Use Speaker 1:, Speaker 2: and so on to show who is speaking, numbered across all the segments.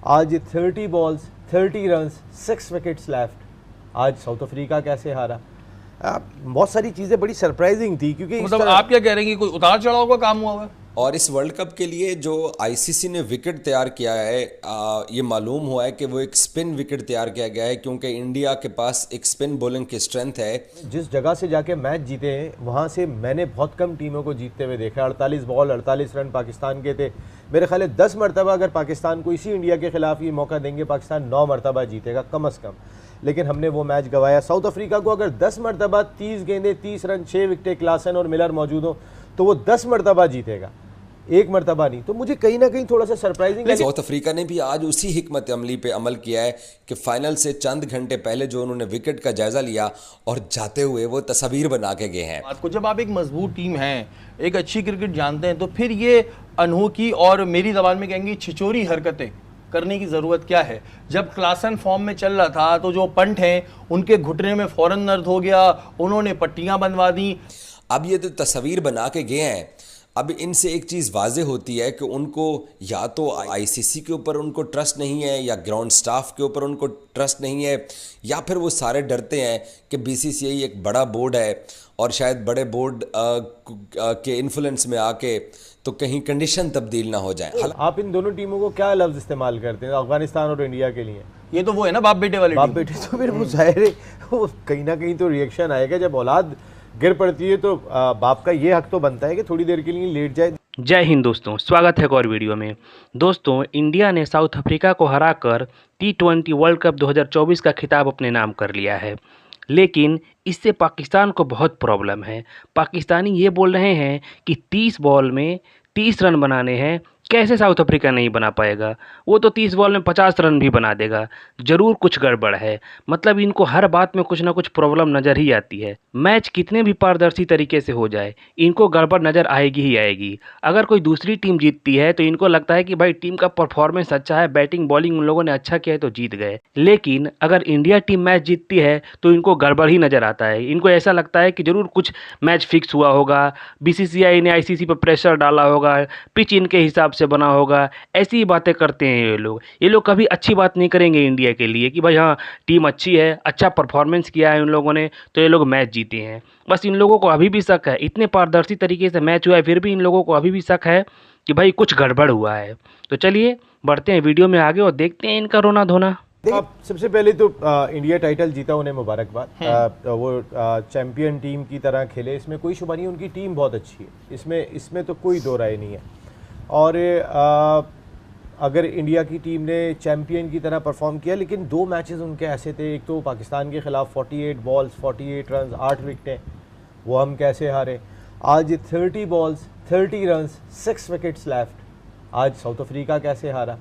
Speaker 1: आज 30 balls 30 runs 6 wickets left. आज south Africa कैसे हारा? बहुत सारी चीज़ें बड़ी सरप्राइजिंग थी क्योंकि
Speaker 2: मतलब आप क्या कह रहे हैं कि कोई उतार चढ़ाव का काम हुआ है?
Speaker 3: और इस वर्ल्ड कप के लिए जो आईसीसी ने विकेट तैयार किया है, ये मालूम हुआ है कि वो एक स्पिन विकेट तैयार किया गया है क्योंकि इंडिया के पास एक स्पिन बॉलिंग की स्ट्रेंथ है।
Speaker 1: जिस जगह से जाके मैच जीते हैं वहाँ से मैंने बहुत कम टीमों को जीतते हुए देखा। 48 बॉल 48 रन पाकिस्तान के थे। मेरे ख्याल है 10 मरतबा अगर पाकिस्तान को इसी इंडिया के खिलाफ ये मौका देंगे, पाकिस्तान 9 मरतबा जीतेगा कम अज़ कम, लेकिन हमने वो मैच गंवाया। साउथ अफ्रीका को अगर 10 मरतबा 30 गेंदें 30 रन 6 विकेटें क्लासन और मिलर मौजूद हो तो वो 10 मरतबा जीतेगा, एक मरतबा नहीं। तो मुझे कहीं ना कहीं थोड़ा सा सरप्राइजिंग लगा।
Speaker 3: साउथ अफ्रीका ने भी आज उसी हिकमत अमली पे अमल किया है कि फाइनल से चंद घंटे पहले जो उन्होंने विकेट का जायजा लिया और जाते हुए वो तस्वीर बना के गए हैं।
Speaker 2: आपको जब आप एक मजबूत टीम हैं, एक अच्छी क्रिकेट जानते हैं, तो फिर ये अनोखी और मेरी जबान में कहेंगे छिछोरी हरकतें करने की ज़रूरत क्या है? जब क्लासन फॉर्म में चल रहा था तो जो पंट हैं उनके घुटने में फौरन दर्द हो गया, उन्होंने पट्टियां बनवा दी।
Speaker 3: अब ये तो तस्वीर बना के गए हैं। अब इनसे एक चीज़ वाज़े होती है कि उनको या तो आईसीसी के ऊपर उनको ट्रस्ट नहीं है, या ग्राउंड स्टाफ के ऊपर उनको ट्रस्ट नहीं है, या फिर वो सारे डरते हैं कि बीसीसीआई एक बड़ा बोर्ड है और शायद बड़े बोर्ड के इन्फ्लुएंस में आके तो कहीं कंडीशन तब्दील ना हो जाए।
Speaker 1: आप इन दोनों टीमों को क्या लफ्ज़ इस्तेमाल करते हैं अफगानिस्तान और इंडिया के लिए?
Speaker 2: ये तो वो है ना बाप बेटे वाले।
Speaker 1: बाप बेटे तो फिर वो जाहिर है वो कहीं ना कहीं तो रिएक्शन आएगा। जब औलाद गिर पड़ती है तो बाप का ये हक तो बनता है कि थोड़ी देर के लिए लेट जाए।
Speaker 4: जय हिंद दोस्तों, स्वागत है एक और वीडियो में। दोस्तों, इंडिया ने साउथ अफ्रीका को हराकर T20 वर्ल्ड कप 2024 का खिताब अपने नाम कर लिया है, लेकिन इससे पाकिस्तान को बहुत प्रॉब्लम है। पाकिस्तानी ये बोल रहे हैं कि 30 बॉल में 30 रन बनाने हैं। कैसे साउथ अफ्रीका नहीं बना पाएगा? वो तो 30 बॉल में 50 रन भी बना देगा। ज़रूर कुछ गड़बड़ है। मतलब इनको हर बात में कुछ ना कुछ प्रॉब्लम नज़र ही आती है। मैच कितने भी पारदर्शी तरीके से हो जाए, इनको गड़बड़ नज़र आएगी ही आएगी। अगर कोई दूसरी टीम जीतती है तो इनको लगता है कि भाई टीम का परफॉर्मेंस अच्छा है, बैटिंग बॉलिंग उन लोगों ने अच्छा किया है तो जीत गए। लेकिन अगर इंडिया टीम मैच जीतती है तो इनको गड़बड़ ही नज़र आता है। इनको ऐसा लगता है कि ज़रूर कुछ मैच फिक्स हुआ होगा, बीसीसीआई ने आईसीसी पर प्रेशर डाला होगा, पिच इनके हिसाब से बना होगा। ऐसी ही बातें करते हैं ये लोग कभी अच्छी बात नहीं करेंगे इंडिया के लिए कि भाई हाँ टीम अच्छी है, अच्छा परफॉर्मेंस किया है उन लोगों ने तो ये लोग मैच जीते हैं। बस इन लोगों को अभी भी शक है। इतने पारदर्शी तरीके से मैच हुआ है फिर भी इन लोगों को अभी भी शक है कि भाई कुछ गड़बड़ हुआ है। तो चलिए बढ़ते हैं वीडियो में आगे और देखते हैं इनका रोना धोना।
Speaker 1: आप सबसे पहले तो इंडिया टाइटल जीता, उन्हें मुबारकबाद। वो चैंपियन टीम की तरह खेले, इसमें कोई शुबा नहीं। उनकी टीम बहुत अच्छी है, इसमें तो कोई दो राय नहीं है। और अगर इंडिया की टीम ने चैंपियन की तरह परफॉर्म किया, लेकिन 2 मैचेस उनके ऐसे थे। एक तो पाकिस्तान के ख़िलाफ़ 48 बॉल्स 48 रन 8 विकेटें, वो हम कैसे हारे। आज 30 बॉल्स 30 रन्स 6 विकेट्स लेफ्ट। आज साउथ अफ्रीका कैसे हारा?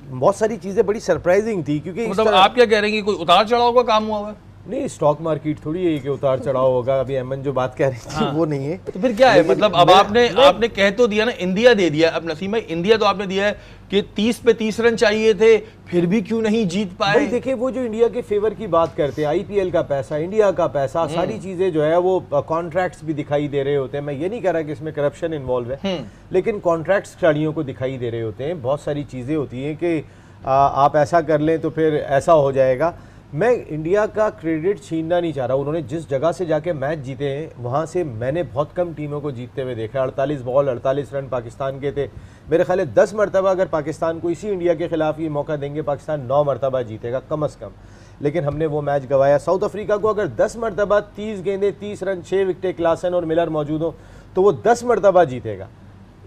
Speaker 1: बहुत सारी चीज़ें बड़ी सरप्राइजिंग थी क्योंकि
Speaker 2: मतलब आप क्या कह रहे हैं कि कोई उतार चढ़ाव का काम हुआ है?
Speaker 1: नहीं, स्टॉक मार्केट थोड़ी है कि उतार चढ़ाव होगा। अभी अमन जो बात कह रही थी वो नहीं है।
Speaker 2: तो फिर क्या है? मतलब अब आपने कह तो दिया ना, इंडिया दे दिया। अब नसीम भाई, इंडिया तो आपने दिया है कि 30 पे 30 रन चाहिए थे, फिर भी क्यों नहीं जीत पाए?
Speaker 1: देखिए, वो जो इंडिया के फेवर की बात करते हैं, आईपीएल का पैसा, इंडिया का पैसा, सारी चीजें जो है वो कॉन्ट्रैक्ट्स भी दिखाई दे रहे होते हैं। मैं ये नहीं कह रहा कि इसमें करप्शन इन्वॉल्व है, लेकिन कॉन्ट्रैक्ट्स खिलाड़ियों को दिखाई दे रहे होते हैं। बहुत सारी चीजें होती हैं कि आप ऐसा कर लें तो फिर ऐसा हो जाएगा। मैं इंडिया का क्रेडिट छीनना नहीं चाह रहा। उन्होंने जिस जगह से जाके मैच जीते हैं वहाँ से मैंने बहुत कम टीमों को जीतते हुए देखा। 48 बॉल 48 रन पाकिस्तान के थे। मेरे ख्याल है 10 मरतबा अगर पाकिस्तान को इसी इंडिया के खिलाफ ये मौका देंगे, पाकिस्तान 9 मरतबा जीतेगा कम अज़ कम, लेकिन हमने वो मैच गंवाया। साउथ अफ्रीका को अगर 10 मरतबा 30 गेंदें 30 रन 6 विकेटें क्लासन और मिलर मौजूद हो तो वो 10 मरतबा जीतेगा,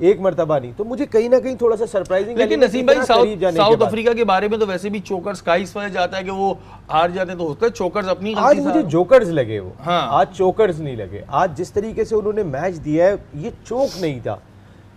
Speaker 1: एक मरतबा नहीं। तो मुझे कहीं ना कहीं थोड़ा सा सरप्राइजिंग।
Speaker 2: लेकिन नसीम भाई, साउथ अफ्रीका के बारे में तो वैसे भी चोकर्स का इस वजह जाता है कि वो हार जाते तो होता है चोकर्स अपनी
Speaker 1: आज मुझे जोकर्स लगे वो।
Speaker 2: हाँ।
Speaker 1: आज चोकर्स नहीं लगे। आज जिस तरीके से उन्होंने मैच दिया है ये चोक नहीं था,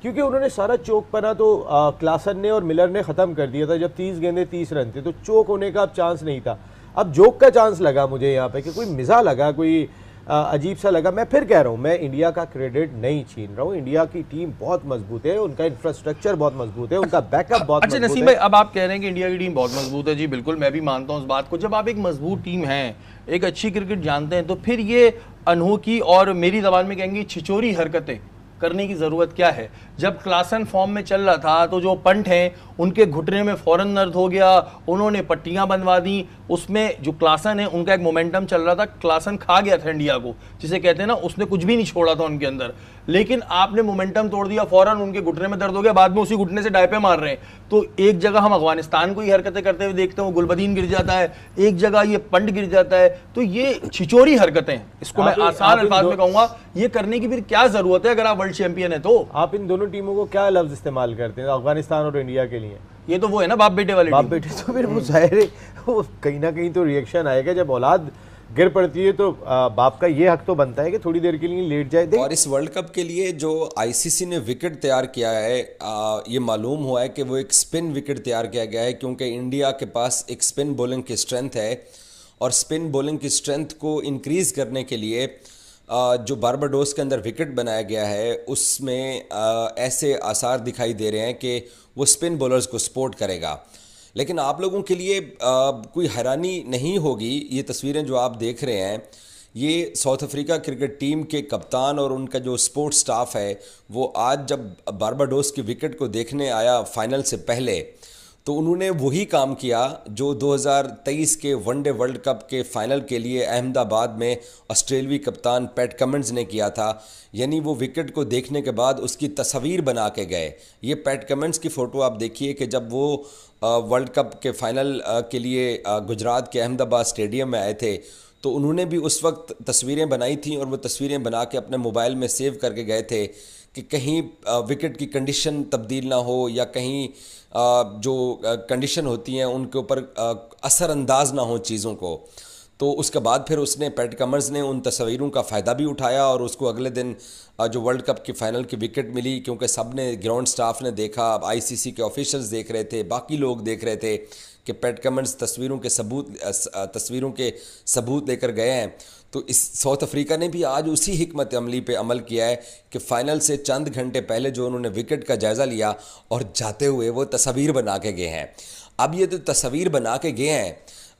Speaker 1: क्योंकि उन्होंने सारा चोक पना तो क्लासन ने और मिलर ने ख़त्म कर दिया था जब 30 गेंदें 30 रन थे। तो चोक होने का अब चांस नहीं था। अब जोक का चांस लगा मुझे यहाँ पे कि कोई मिज़ा लगा, कोई अजीब सा लगा। मैं फिर कह रहा हूँ, मैं इंडिया का क्रेडिट नहीं छीन रहा हूँ। इंडिया की टीम बहुत मजबूत है, उनका इंफ्रास्ट्रक्चर बहुत मजबूत है, उनका बैकअप बहुत
Speaker 2: अच्छा नसीम भाई, अब आप कह रहे हैं कि इंडिया की टीम बहुत मजबूत है। जी बिल्कुल, मैं भी मानता हूँ उस बात को। जब आप एक मजबूत टीम है, एक अच्छी क्रिकेट जानते हैं, तो फिर ये अनोखी और मेरी जबान में कहेंगे छिछोरी हरकतें करने की ज़रूरत क्या है? जब क्लासन फॉर्म में चल रहा था तो जो पंट हैं उनके घुटने में फ़ौरन दर्द हो गया, उन्होंने पट्टियां बनवा दी। उसमें जो क्लासन है उनका एक मोमेंटम चल रहा था, क्लासन खा गया था इंडिया को, जिसे कहते हैं ना, उसने कुछ भी नहीं छोड़ा था उनके अंदर। लेकिन आपने मोमेंटम तोड़ दिया, फ़ौरन उनके घुटने में दर्द हो गया, बाद में उसी घुटने से डायपे मार रहे हैं। तो एक जगह हम अफगानिस्तान को ही हरकतें करते हुए देखते हैं, वो गुलबदीन गिर जाता है, एक जगह ये पंट गिर जाता है। तो ये छिचोरी हरकतें, इसको मैं आसान अल्फाज में कहूंगा, ये करने की फिर क्या जरूरत है अगर आप वर्ल्ड चैंपियन है तो?
Speaker 1: आप इन दोनों टीमों को क्या लफ्ज इस्तेमाल करते हैं अफगानिस्तान और इंडिया के लिए?
Speaker 2: ये तो वो है ना बाप बेटे वाले
Speaker 1: बाप बेटे। तो फिर वो जाहिर है वो कहीं ना कहीं तो रिएक्शन आएगा। जब औलाद गिर पड़ती है तो बाप का ये हक तो बनता है कि थोड़ी देर के लिए लेट जाए।
Speaker 3: और इस वर्ल्ड कप के लिए जो आईसीसी ने विकेट तैयार किया है, ये मालूम हुआ है कि वो एक स्पिन विकेट तैयार किया गया है, क्योंकि इंडिया के पास एक स्पिन बॉलिंग की स्ट्रेंथ है, और स्पिन बॉलिंग की स्ट्रेंथ को इंक्रीज करने के लिए जो बारबाडोस के अंदर विकेट बनाया गया है उसमें ऐसे आसार दिखाई दे रहे हैं कि वो स्पिन बॉलर्स को सपोर्ट करेगा। लेकिन आप लोगों के लिए कोई हैरानी नहीं होगी, ये तस्वीरें जो आप देख रहे हैं, ये साउथ अफ्रीका क्रिकेट टीम के कप्तान और उनका जो स्पोर्ट्स स्टाफ है, वो आज जब बारबाडोस की विकेट को देखने आया फाइनल से पहले, तो उन्होंने वही काम किया जो 2023 के वनडे वर्ल्ड कप के फाइनल के लिए अहमदाबाद में ऑस्ट्रेलियाई कप्तान पैट कमिंस ने किया था। यानी वो विकेट को देखने के बाद उसकी तस्वीर बना के गए। ये पैट कमिंस की फ़ोटो आप देखिए कि जब वो वर्ल्ड कप के फाइनल के लिए गुजरात के अहमदाबाद स्टेडियम में आए थे, तो उन्होंने भी उस वक्त तस्वीरें बनाई थी, और वो तस्वीरें बना के अपने मोबाइल में सेव करके गए थे कि कहीं विकेट की कंडीशन तब्दील ना हो, या कहीं जो कंडीशन होती हैं उनके ऊपर असरअंदाज ना हो चीज़ों को। तो उसके बाद फिर उसने, पैट कमिंस ने उन तस्वीरों का फ़ायदा भी उठाया, और उसको अगले दिन जो वर्ल्ड कप की फ़ाइनल की विकेट मिली, क्योंकि सब ने, ग्राउंड स्टाफ ने देखा, आईसीसी के ऑफिशियल्स देख रहे थे, बाकी लोग देख रहे थे कि पैट कमिंस तस्वीरों के सबूत लेकर गए हैं। तो इस साउथ अफ्रीका ने भी आज उसी हिकमत अमली पे अमल किया है कि फ़ाइनल से चंद घंटे पहले जो उन्होंने विकेट का जायज़ा लिया, और जाते हुए वो तस्वीर बना के गए हैं। अब ये तो तस्वीर बना के गए हैं,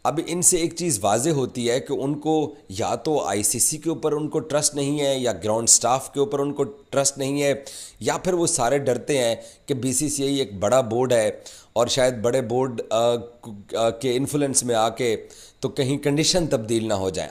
Speaker 3: अब इनसे एक चीज़ वाज़े होती है कि उनको या तो आईसीसी के ऊपर उनको ट्रस्ट नहीं है, या ग्राउंड स्टाफ के ऊपर उनको ट्रस्ट नहीं है, या फिर वो सारे डरते हैं कि बीसीसीआई एक बड़ा बोर्ड है, और शायद बड़े बोर्ड के इन्फ्लुएंस में आके तो कहीं कंडीशन तब्दील ना हो जाए।